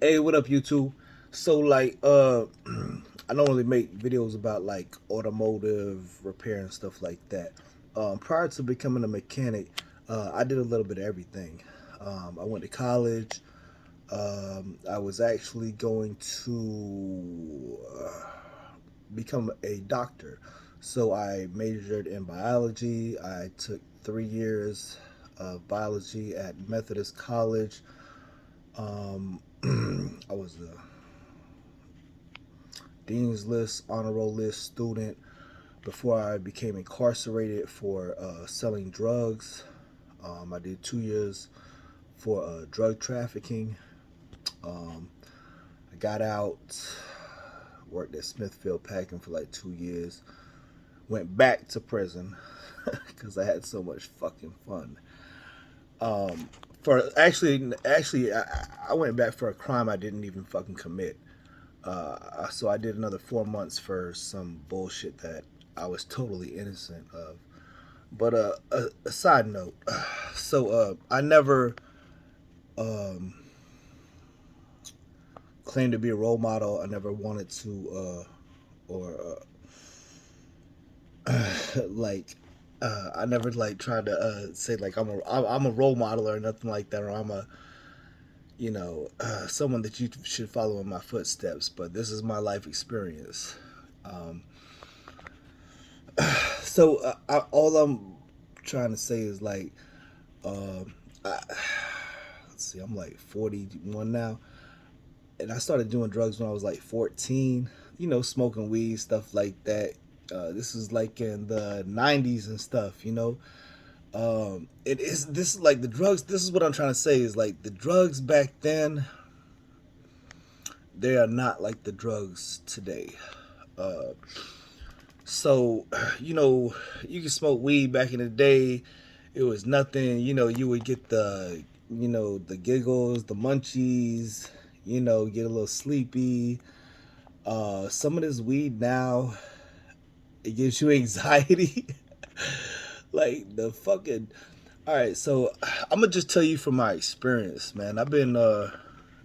Hey, what up, YouTube? So, like, I normally make videos about like automotive repair and stuff like that. Prior to becoming a mechanic, I did a little bit of everything. I went to college. I was actually going to become a doctor, so I majored in biology. I took 3 years of biology at Methodist College. I was a Dean's List, honor roll list student before I became incarcerated for selling drugs. I did 2 years for drug trafficking. Um, I got out, worked at Smithfield Packing for like 2 years, went back to prison because I had so much fucking fun. Um, for actually, I went back for a crime I didn't even fucking commit. So I did another 4 months for some bullshit that I was totally innocent of. But a side note, so I never um, claimed to be a role model. I never wanted to, or like, I never like tried to say like I'm a role model or nothing like that, or I'm a someone that you should follow in my footsteps. But this is my life experience. Um, all I'm trying to say is like, I, let's see, I'm like 41 now, and I started doing drugs when I was like 14. Smoking weed, stuff like that. This is like in the 90s and stuff. It is this is like the drugs. This is what I'm trying to say is like the drugs back then. They are not like the drugs today. Uh, So, you know, you can smoke weed back in the day. It was nothing. You would get the giggles, the munchies, get a little sleepy. Some of this weed now, it gives you anxiety. Like the fucking. All right, so I'm gonna just tell you from my experience, man. I've been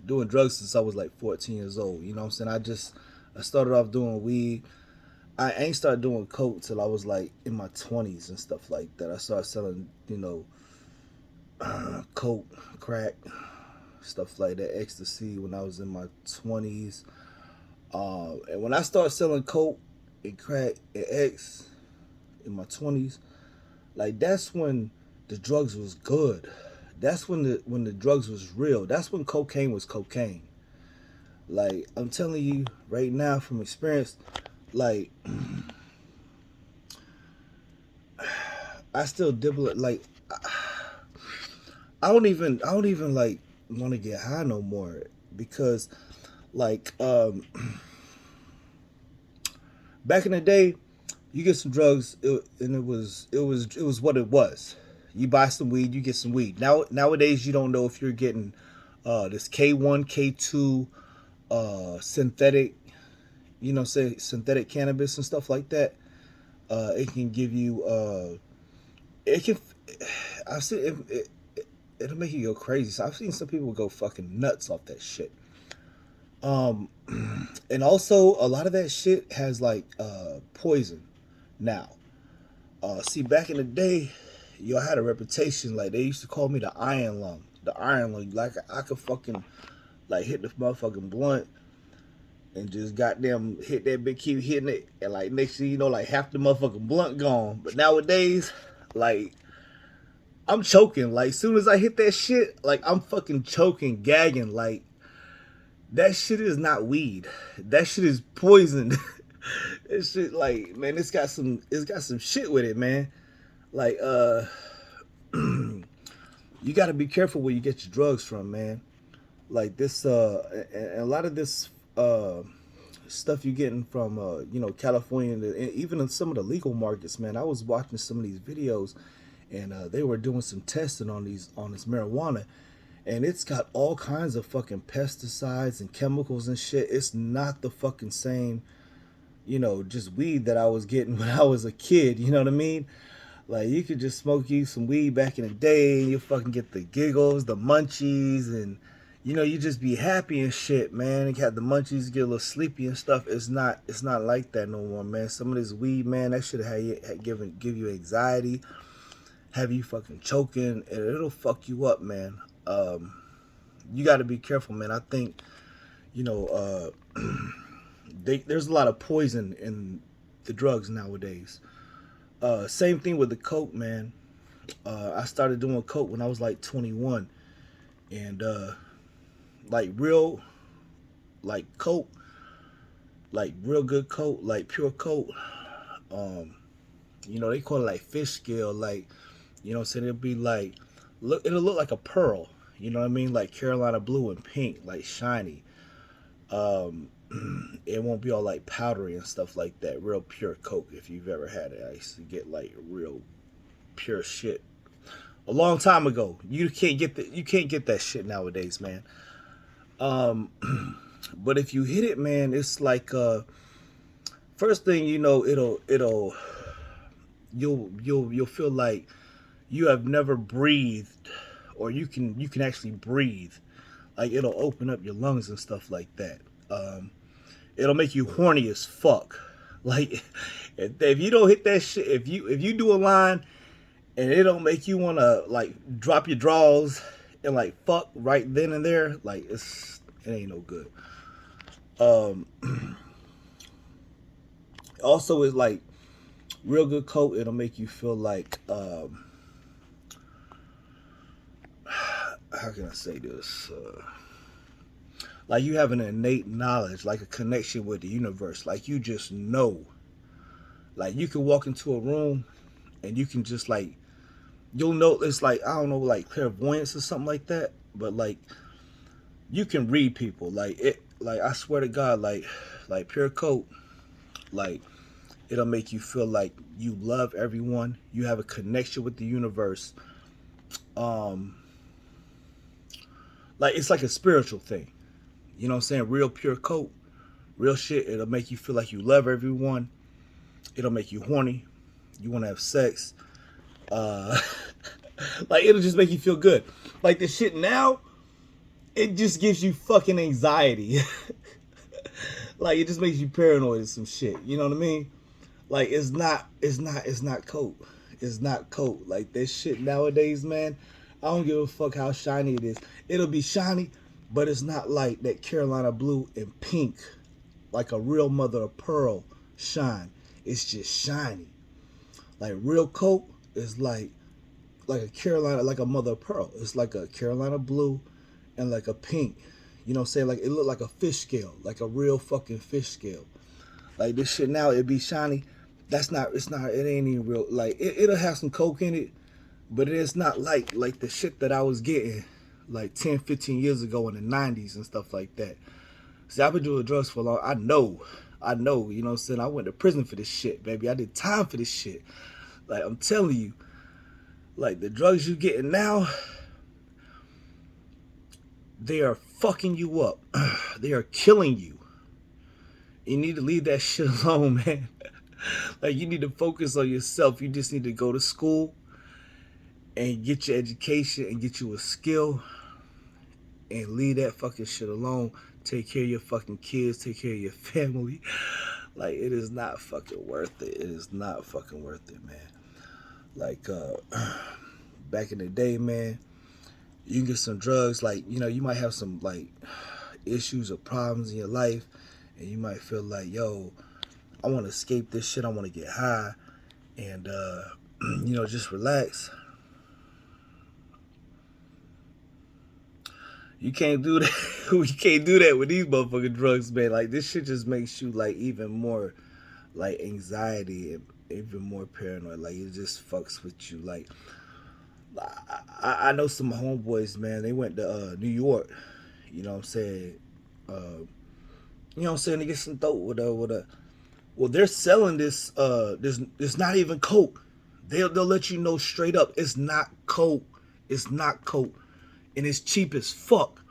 doing drugs since I was like 14 years old. You know what I'm saying? I started off doing weed. I ain't started doing coke till I was like in my 20s and stuff like that. I started selling, coke, crack, stuff like that, ecstasy when I was in my 20s. And when I started selling coke and crack and X in my 20s, like that's when the drugs was good. That's when the drugs was real. That's when cocaine was cocaine. Like I'm telling you right now from experience, like I still dibble it. Like I don't even like want to get high no more because like back in the day you get some drugs and it was what it was. You buy some weed, you get some weed. Nowadays you don't know if you're getting this K1, K2 synthetic, say synthetic cannabis and stuff like that. It can give you it can I've seen it'll make you go crazy. So I've seen some people go fucking nuts off that shit. Um, and also a lot of that shit has like poison. Now, see, back in the day, I had a reputation. Like they used to call me the Iron Lung. The Iron Lung. Like I could fucking like hit the motherfucking blunt and just goddamn hit that big, keep hitting it, and like next thing you know, like half the motherfucking blunt gone. But nowadays, like I'm choking. Like soon as I hit that shit, like I'm fucking choking, gagging. Like that shit is not weed. That shit is poison. This shit, like, man, it's got some shit with it, man. Like, you got to be careful where you get your drugs from, man. Like this, and a lot of this stuff you getting from, California, and even in some of the legal markets, man. I was watching some of these videos, and they were doing some testing on this marijuana, and it's got all kinds of fucking pesticides and chemicals and shit. It's not the fucking same, just weed that I was getting when I was a kid. You know what I mean? Like you could just smoke you some weed back in the day, and you fucking get the giggles, the munchies, and you just be happy and shit, man. You had the munchies, get a little sleepy and stuff. It's not like that no more, man. Some of this weed, man, that should have give you anxiety, have you fucking choking, and it'll fuck you up, man. You got to be careful, man. I think you know there's a lot of poison in the drugs nowadays. Same thing with the coke, man. I started doing coke when I was like 21, and like real, like coke, like real good coke, like pure coke. Um, they call it like fish scale, like what I'm saying. It'll be like it'll look like a pearl. You know what I mean? Like Carolina blue and pink, like shiny. Um, it won't be all like powdery and stuff like that. Real pure coke. If you've ever had it, I used to get like real pure shit a long time ago. You can't get that shit nowadays, man. Um, but if you hit it, man, it's like first thing you know, it'll you'll feel like you have never breathed, or you can actually breathe. Like it'll open up your lungs and stuff like that. Um, it'll make you horny as fuck. Like if you don't hit that shit, if you do a line and it don't make you wanna like drop your drawers and like fuck right then and there, like it ain't no good. Um, also, it's like real good coke. It'll make you feel like how can I say this? Like you have an innate knowledge, like a connection with the universe. Like you just know. Like you can walk into a room and you can just like you'll know it's like I don't know like clairvoyance or something like that. But like you can read people. Like it. Like I swear to God, like pure coke. Like it'll make you feel like you love everyone. You have a connection with the universe. Um, like it's like a spiritual thing. You know what I'm saying? Real pure coke, real shit. It'll make you feel like you love everyone. It'll make you horny. You want to have sex. Uh, like it'll just make you feel good. Like the shit now, it just gives you fucking anxiety. Like it just makes you paranoid and some shit. You know what I mean? Like it's not coke. It's not coke. Like this shit nowadays, man. I don't give a fuck how shiny it is. It'll be shiny, but it's not like that Carolina blue and pink, like a real mother of pearl shine. It's just shiny. Like real coke is like a Carolina, like a mother of pearl. It's like a Carolina blue and like a pink. You know what I'm saying? Like it looked like a fish scale, like a real fucking fish scale. Like this shit now, it be shiny. That's not. It's not. It ain't even real. Like it'll have some coke in it, but it's not like the shit that I was getting like 10, 15 years ago in the 90s and stuff like that. See, I've been doing drugs for a long. I know. You know what I'm saying? I went to prison for this shit, baby. I did time for this shit. Like I'm telling you, like the drugs you getting now, they are fucking you up. They are killing you. You need to leave that shit alone, man. Like you need to focus on yourself. You just need to go to school and get your education and get you a skill and leave that fucking shit alone. Take care of your fucking kids. Take care of your family. Like it is not fucking worth it. It is not fucking worth it, man. Like back in the day, man, you can get some drugs. Like you might have some like issues or problems in your life, and you might feel like, yo, I want to escape this shit. I want to get high, and just relax. You can't do that. We can't do that with these motherfucking drugs, man. Like this shit just makes you like even more like anxiety and even more paranoid. Like it just fucks with you. Like I know some homeboys, man. They went to New York. You know what I'm saying? You know what I'm saying? To get some dope with a. Well, they're selling this. This not even coke. They'll let you know straight up. It's not coke. It's not coke, and it's cheap as fuck.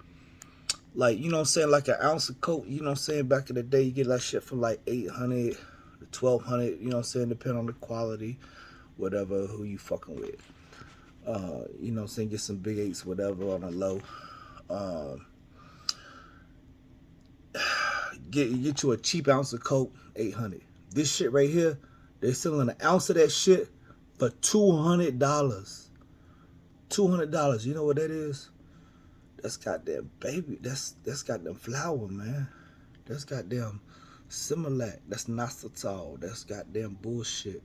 Like you know what I'm saying? Like an ounce of coke. You know what I'm saying? Back in the day, you get that shit for like 800 to 1200. You know what I'm saying? Depending on the quality, whatever who you fucking with. You know what I'm saying? Get some big eights, whatever on a low. Get you a cheap ounce of coke, 800. This shit right here, they selling an ounce of that shit for $200. $200. You know what that is? That's goddamn baby. That's goddamn flour, man. That's goddamn Similac. That's Nostitol. That's goddamn bullshit.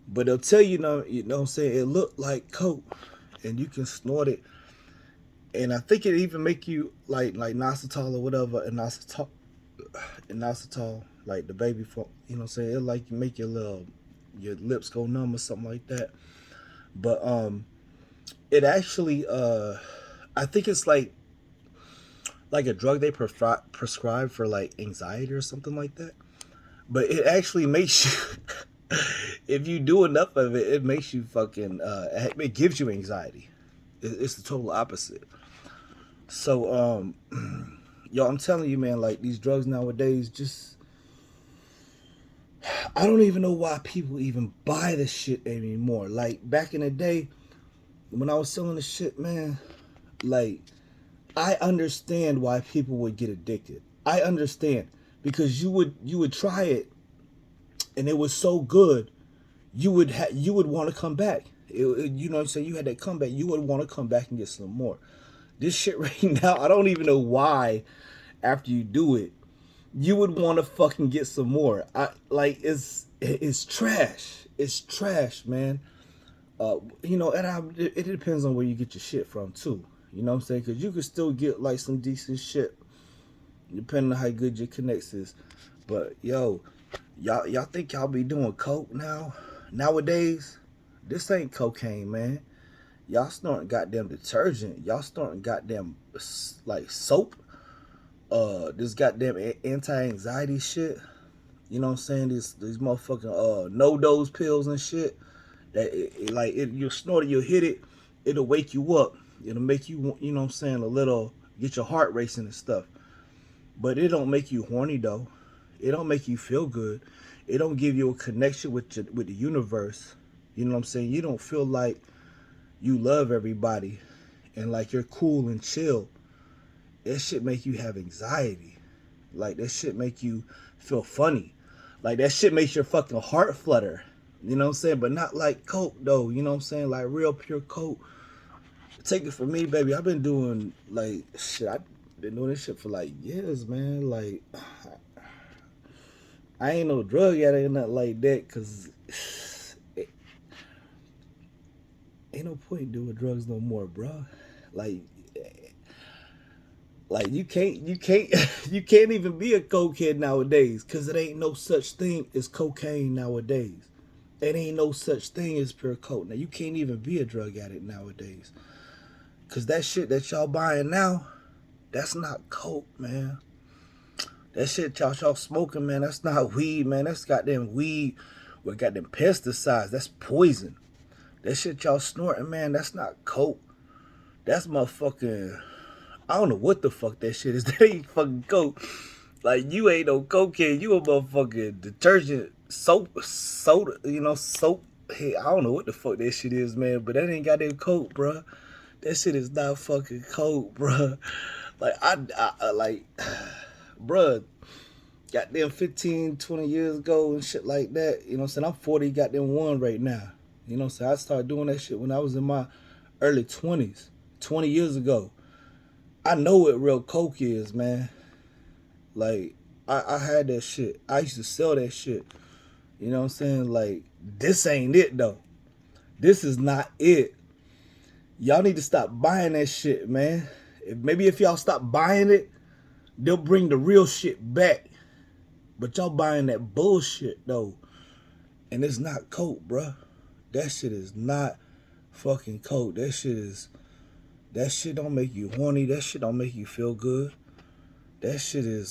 But they'll tell you, you know what I'm saying? It looked like coke, and you can snort it. And I think it even make you like Nostitol or whatever, and Nostitol, like the baby for, you know what I'm saying? It like make your lips go numb or something like that. But it actually I think it's like a drug they prescribe for like anxiety or something like that. But it actually makes you, if you do enough of it, it makes you fucking, it gives you anxiety. It's the total opposite. So, yo, I'm telling you, man, like these drugs nowadays, just, I don't even know why people even buy this shit anymore. Like back in the day, when I was selling the shit, man, like, I understand why people would get addicted. I understand, because you would try it, and it was so good, you would want to come back. You know what I'm saying? You had that comeback. You would want to come back and get some more. This shit right now, I don't even know why. After you do it, you would want to fucking get some more. It's trash. It's trash, man. You know, and it depends on where you get your shit from too. You know what I'm saying? Because you can still get like some decent shit, depending on how good your connects is. But yo, y'all think y'all be doing coke now? Nowadays, this ain't cocaine, man. Y'all snorting goddamn detergent. Y'all snorting goddamn like soap. This goddamn anti-anxiety shit. You know what I'm saying? These motherfucking no-dose pills and shit. That you snort it, you'll hit it, it'll wake you up. It'll make you, you know what I'm saying, a little, get your heart racing and stuff. But it don't make you horny though. It don't make you feel good. It don't give you a connection with the universe. You know what I'm saying? You don't feel like you love everybody and like you're cool and chill. That shit make you have anxiety. Like that shit make you feel funny. Like that shit makes your fucking heart flutter. You know what I'm saying? But not like coke though. You know what I'm saying? Like real pure coke. Take it from me, baby. I've been doing like shit. I've been doing this shit for like years, man. Like I ain't no drug addict or nothing like that, cause ain't no point doing drugs no more, bro. Like you can't you can't even be a cokehead nowadays, cause it ain't no such thing as cocaine nowadays. It ain't no such thing as pure coke. Now you can't even be a drug addict nowadays, cause that shit that y'all buying now, that's not coke, man. That shit y'all smoking, man, that's not weed, man. That's goddamn weed with goddamn pesticides. That's poison. That shit y'all snorting, man, that's not coke. That's motherfucking, I don't know what the fuck that shit is. That ain't fucking coke. Like, you ain't no cocaine. You a motherfucking detergent, soda, you know, soap. Hey, I don't know what the fuck that shit is, man, but that ain't goddamn coke, bruh. That shit is not fucking coke, bruh. Like, I like, bruh, goddamn 15, 20 years ago and shit like that, you know what I'm saying? I'm 40, goddamn one right now. You know what I'm saying? I started doing that shit when I was in my early 20s, 20 years ago. I know what real coke is, man. Like, I had that shit. I used to sell that shit. You know what I'm saying? Like, this ain't it, though. This is not it. Y'all need to stop buying that shit, man. Maybe if y'all stop buying it, they'll bring the real shit back. But y'all buying that bullshit, though. And it's not coke, bruh. That shit is not fucking coke. That shit don't make you horny. That shit don't make you feel good. That shit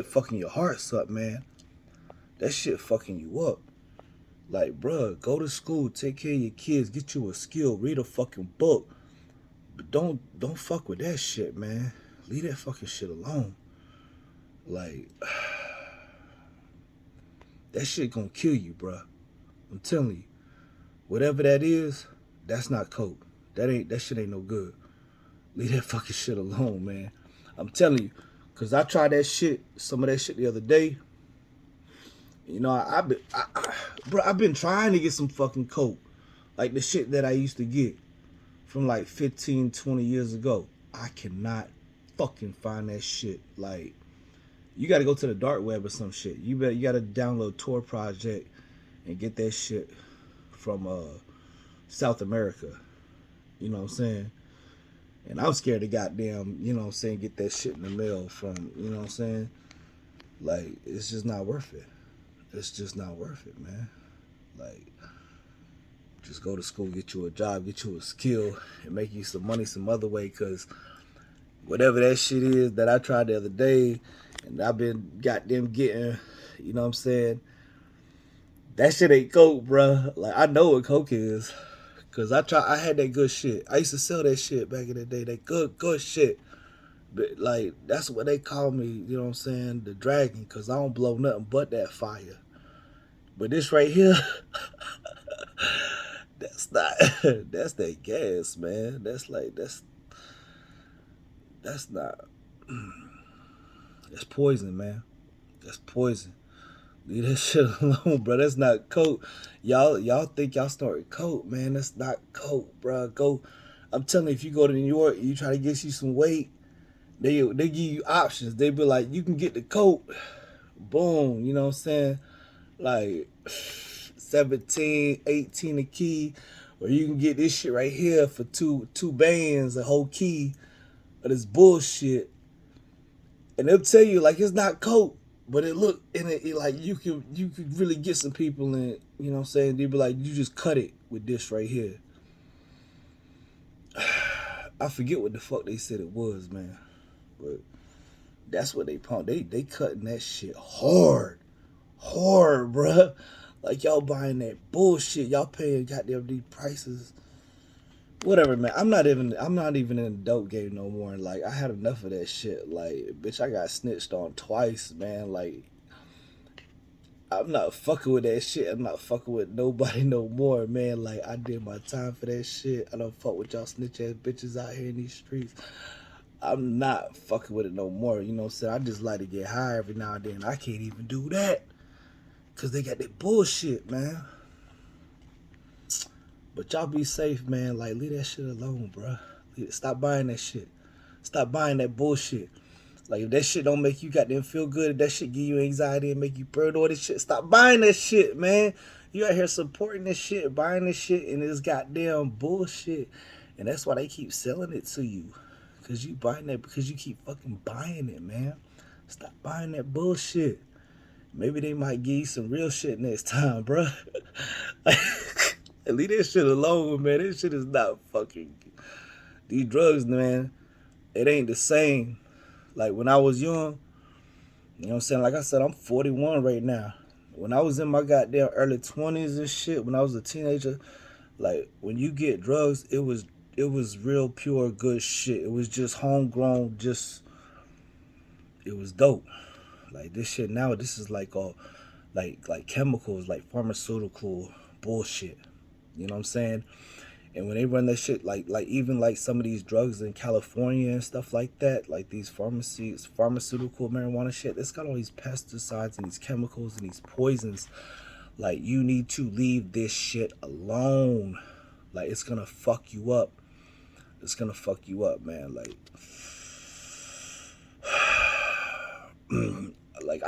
fucking your hearts up, man. That shit fucking you up. Like, bruh, go to school, take care of your kids, get you a skill, read a fucking book. But don't fuck with that shit, man. Leave that fucking shit alone. Like, that shit gonna kill you, bruh. I'm telling you. Whatever that is, that's not coke. That shit ain't no good. Leave that fucking shit alone, man. I'm telling you. Cause I tried that shit, some of that shit the other day. You know, bro, I've been trying to get some fucking coke, like the shit that I used to get from like 15, 20 years ago. I cannot fucking find that shit. Like, you got to go to the dark web or some shit. You got to download Tor Project and get that shit from South America. You know what I'm saying? And I'm scared to goddamn, you know what I'm saying, get that shit in the mail from, you know what I'm saying? Like, it's just not worth it. It's just not worth it, man. Like, just go to school, get you a job, get you a skill, and make you some money some other way. Because whatever that shit is that I tried the other day, and I've been goddamn getting, you know what I'm saying? That shit ain't coke, bruh. Like, I know what coke is. Because I had that good shit. I used to sell that shit back in the day. That good shit. But, like, that's what they call me, you know what I'm saying? The dragon. Because I don't blow nothing but that fire. But this right here, that's not, that's that gas, man. That's not, that's poison, man. That's poison. Leave that shit alone, bro. That's not coke. Y'all think y'all snorting coke, man. That's not coke, bro. Go. I'm telling you, if you go to New York, you try to get you some weight, they give you options. They be like, you can get the coke, boom. You know what I'm saying? Like 17, 18 a key, or you can get this shit right here for two bands, a whole key of this bullshit. And they'll tell you like it's not coke. But it look and it like you could really get some people in it, you know what I'm saying? They'd be like, you just cut it with this right here. I forget what the fuck they said it was, man. But that's what they pump. They cutting that shit hard. Hard, bruh. Like y'all buying that bullshit. Y'all paying goddamn these prices. Whatever, man. I'm not even in the dope game no more. Like I had enough of that shit. Like, bitch, I got snitched on twice, man. Like, I'm not fucking with that shit. I'm not fucking with nobody no more, man. Like, I did my time for that shit. I don't fuck with y'all snitch ass bitches out here in these streets. I'm not fucking with it no more. You know what I'm saying? I just like to get high every now and then. I can't even do that. Cause they got that bullshit, man. But y'all be safe, man. Like, leave that shit alone, bro. Stop buying that shit. Stop buying that bullshit. Like, if that shit don't make you goddamn feel good, if that shit give you anxiety and make you paranoid and shit, stop buying that shit, man. You out here supporting this shit, buying this shit, and it's goddamn bullshit. And that's why they keep selling it to you. Because you buying that, because you keep fucking buying it, man. Stop buying that bullshit. Maybe they might give you some real shit next time, bro. Leave that shit alone, man. This shit is not fucking... These drugs, man, it ain't the same. Like, when I was young, you know what I'm saying? Like I said, I'm 41 right now. When I was in my goddamn early 20s and shit, when I was a teenager, like, when you get drugs, it was real pure good shit. It was just homegrown, just... It was dope. Like, this shit now, this is like all... Like chemicals, like pharmaceutical bullshit. You know what I'm saying? And when they run that shit, like even like some of these drugs in California and stuff like that, like these pharmaceutical marijuana shit, it's got all these pesticides and these chemicals and these poisons. Like, you need to leave this shit alone. Like, it's gonna fuck you up. It's gonna fuck you up, man. Like, like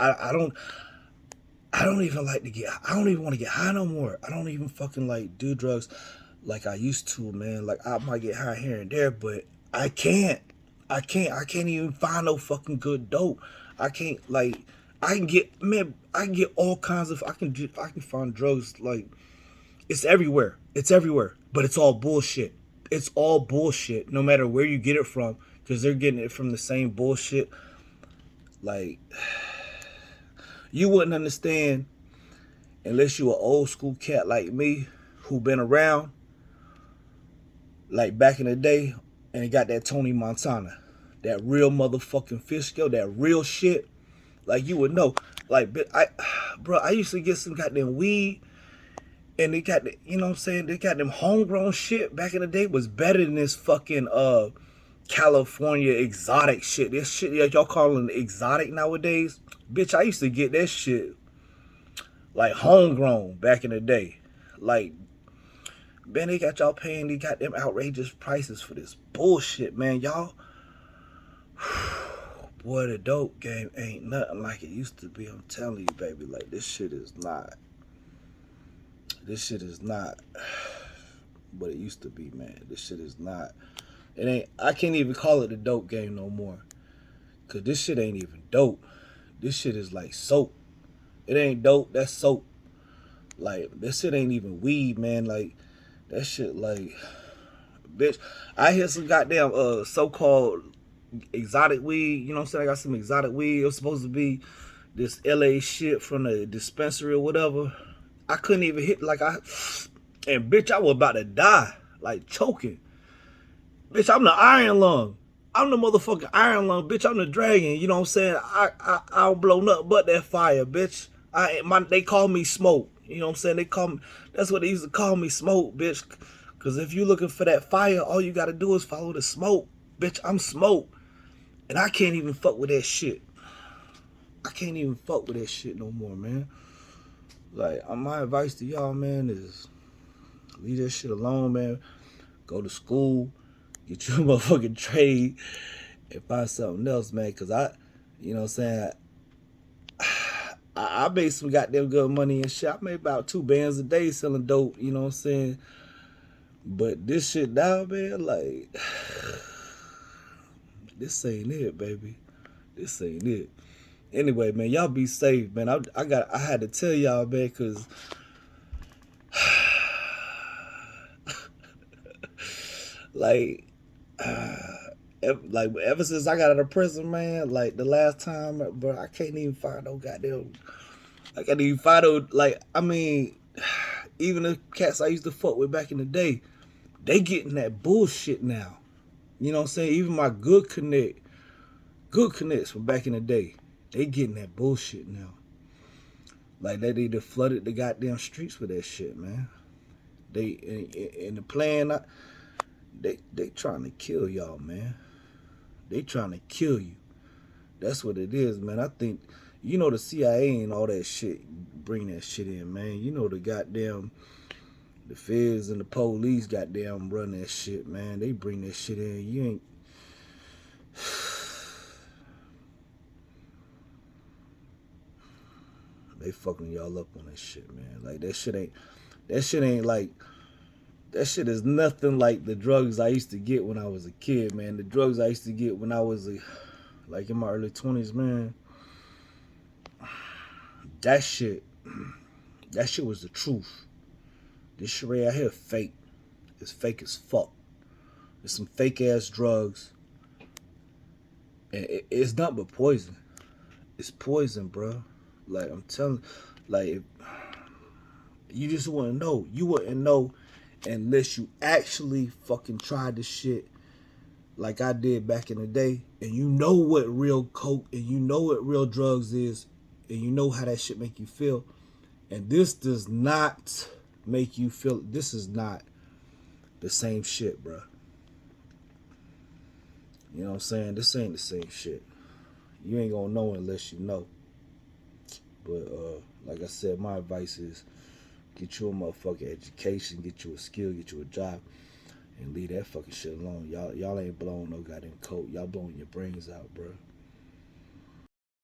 I don't even like to get, I don't even want to get high no more. I don't even fucking like do drugs like I used to, man. Like, I might get high here and there, but I can't even find no fucking good dope. I can't, like, I can get all kinds of, I can find drugs, like, it's everywhere. But it's all bullshit. It's all bullshit, no matter where you get it from, because they're getting it from the same bullshit. Like, you wouldn't understand unless you an old school cat like me who been around like back in the day and got that Tony Montana, that real motherfucking fish scale, that real shit. Like, you would know. Like, I used to get some goddamn weed and they got the, you know what I'm saying, they got them homegrown shit back in the day was better than this fucking California exotic shit. This shit that y'all calling exotic nowadays. Bitch, I used to get that shit like homegrown back in the day. Like, man, they got y'all paying these goddamn outrageous prices for this bullshit, man. Y'all, boy, the dope game ain't nothing like it used to be. I'm telling you, baby. Like, this shit is not what it used to be, man. This shit is not. It ain't. I can't even call it the dope game no more. Cause this shit ain't even dope. This shit is like soap. It ain't dope. That's soap. Like, this shit ain't even weed, man. Like, that shit, like, bitch. I hear some goddamn so-called exotic weed. You know what I'm saying? I got some exotic weed. It was supposed to be this LA shit from the dispensary or whatever. I couldn't even hit and bitch, I was about to die, like choking. Bitch, I'm the Iron Lung. I'm the motherfucking Iron Lung, bitch. I'm the dragon. You know what I'm saying? I don't blow nothing but that fire, bitch. They call me Smoke. You know what I'm saying? That's what they used to call me, Smoke, bitch. Cause if you looking for that fire, all you gotta do is follow the smoke, bitch. I'm Smoke, and I can't even fuck with that shit. I can't even fuck with that shit no more, man. Like, my advice to y'all, man, is leave that shit alone, man. Go to school, get you a motherfucking trade, and find something else, man. Cause you know what I'm saying, I made some goddamn good money and shit. I made about 2 bands a day selling dope, you know what I'm saying? But this shit now, man, like, this ain't it, baby. This ain't it. Anyway, man, y'all be safe, man. I had to tell y'all, man, cause like, like ever since I got out of prison, man, like the last time, bro, I can't even find no goddamn. I can't even find no, like, I mean, even the cats I used to fuck with back in the day, they getting that bullshit now. You know what I'm saying? Even my good connects from back in the day, they getting that bullshit now. Like, they either flooded the goddamn streets with that shit, man. They in the plan, they trying to kill y'all, man. They trying to kill you. That's what it is, man. I think, you know, the CIA and all that shit bring that shit in, man. You know, the feds and the police goddamn run that shit, man. They bring that shit in. You ain't. They fucking y'all up on that shit, man. Like, that shit ain't like, that shit is nothing like the drugs I used to get when I was a kid, man. The drugs I used to get when I was like in my early 20s, man. That shit was the truth. This shit right out here fake. It's fake as fuck. It's some fake ass drugs. And it's not but poison. It's poison, bro. Like, I'm telling, like, you just wouldn't know. You wouldn't know unless you actually fucking tried this shit like I did back in the day. And you know what real coke and you know what real drugs is. And you know how that shit make you feel. And this does not make you feel, this is not the same shit, bro. You know what I'm saying? This ain't the same shit. You ain't gonna know unless you know. But like I said, my advice is get you a motherfucking education, get you a skill, get you a job, and leave that fucking shit alone. Y'all ain't blowing no goddamn coke. Y'all blowing your brains out, bro.